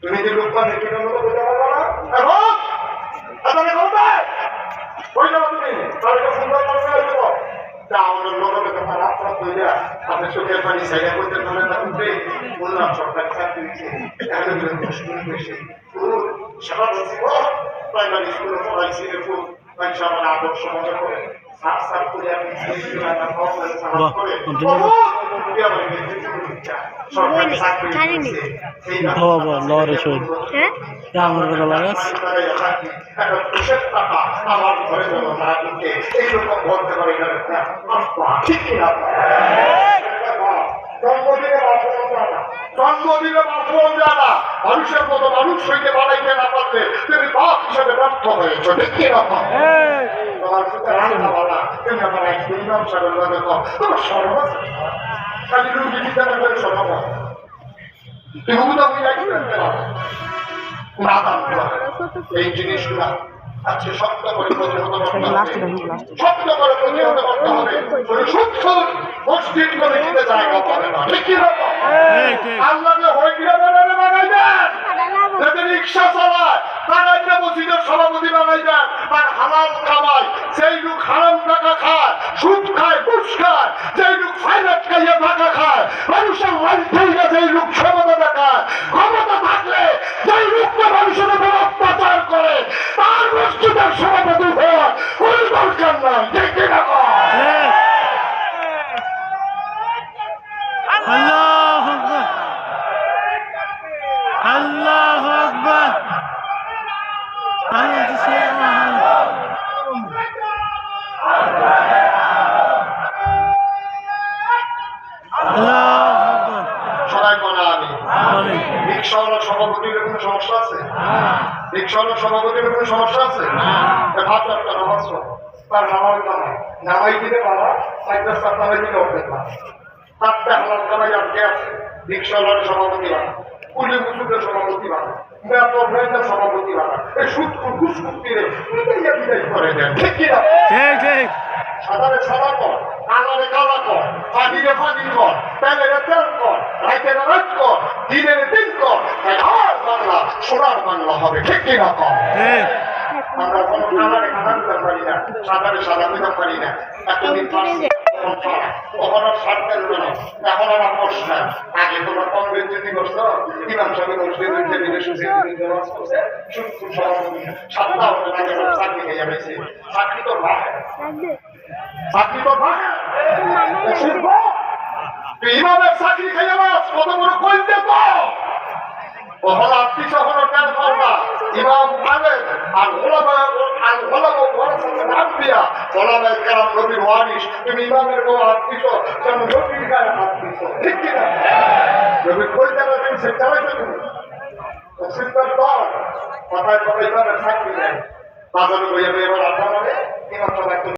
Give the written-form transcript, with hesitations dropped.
তুমি যে লোক পাবে কি বলবো বুঝতে পারবো না এখন আদানে কোথায় কই যাও তুমি তাহলে সুন্দর করে আসবো তা আমাদের লোকের কথা রাস্তা কইরা আপনি চোখের পানি সাইডা করতে পারেন না তুমি বললাম সরকার চাকরি দিচ্ছে এখানে বলে মুশকিল বেশি সারা জীবন প্রাইমারি স্কুলে পড়াইছি এরকম ইনশাআল্লাহ আদর্শ মজা করে সাফ সাফ করে আপনি জীবনটা কমপ্লিট সাফ করে সরকারি চাকরি দিচ্ছে লরে শোন আমার কথা লাগাস আমার ঘরে যেন না ঢুকে এইরকম বলতে পারে ঠিক কিনা জন্মদিনে বাথরুম জানা মানুষের মতো মানুষ হইতে বানাইতে না পারলে তুমি বাপ হিসেবে ব্যর্থ হয়েছ ঠিক কিরকম তোমার রান্না বাড়া তুমি আমার এক ইমাম সাহেবের মধ্যে তোমার সর্বস খালি রুগী দিতে না করে সর্ব এই জিনিসগুলা আজকে শক্ত করে প্রতিহত করতে হবে শক্ত করে প্রতিহত করতে হবে সুস্থ মসজিদ করে দিতে জায়গা পাবে না ঠিক কিরকম আল্লাহকে হয়ে গিয়ে বানাইবেন যাতে রিক্সা চালায় তার একটা মসজিদের সভাপতি বানাইবেন তার হালাল কামায় সেই লোক হারাম টাকা খায় সুদ খায় ঘুষ খায় যেই লোক ফাইনান্স খাইয়ে টাকা খায় মানুষের লাইফ থেকে যেই লোক ক্ষমতা দেখায় ক্ষমতা থাকলে যেই লোকটা মানুষের উপর অত্যাচার করে তার মসজিদের সভাপতি হওয়ার কোন দরকার নাই ঠিক কিরকম আল্লাহু আকবার আল্লাহু আকবার সবাই বলা আমি রিক্সাওয়ালার সভাপতির কোনো সমস্যা আছে রিক্সাওয়ালার সভাপতির কোনো সমস্যা আছে ভাত একটা নামাজ তার নামাজ নামাই দিলে বাবা সাইডটা সাত নামাই দিলে অর্ধেক না সাতটা হালাল কামাই আটকে আছে রিক্সাওয়ালার সভাপতি বানা কুলি মুসুকের সভাপতি বানা সভাপতি বানা এই সুদ ঘুষ কুটিরে বিদায় করে দেন ঠিক কিনা ঠিক সাদারে সাদা কর কালারে কালা কর ফাঁদিরে ফাঁদি কর তেলেরে তেল কর রাইতের রাত কর দিনের দিন কর আর বাংলা সোনার বাংলা হবে ঠিক কিনা কর আমরা কোনো কালারে কালা দিতে পারি না সাদারে সাদা দিতে পারি না এতদিন তখন আর সারতে হলো না এখন আর প্রশ্ন আগে তোমরা কম বেঞ্চি করছো ইমাম সাহেব সাতটা চাকরি খেয়ে যাবে চাকরি তো ভাই চাকরি তো ভাই ইমামের চাকরি খেয়ে যাবে কত বড় কইতে তো ওহল আপনি সহন কেন করবা ইমাম আলেম আর ওলামা আর ওলামা ওয়ারাসাতুল আম্বিয়া ওলামায়ে কেরাম নবীর ওয়ারিস তুমি ইমামের বউ আপনিছো যেন নবীর গায়ে আপনিছো ঠিক কি না নবী কইতে না তুমি সেটা চালাইছো তুমি সিস্টার দল কথায় কথায় ইমামের চাকরি নেই বাজারে বইয়া এবার আড্ডা মারে ইমাম সাহেব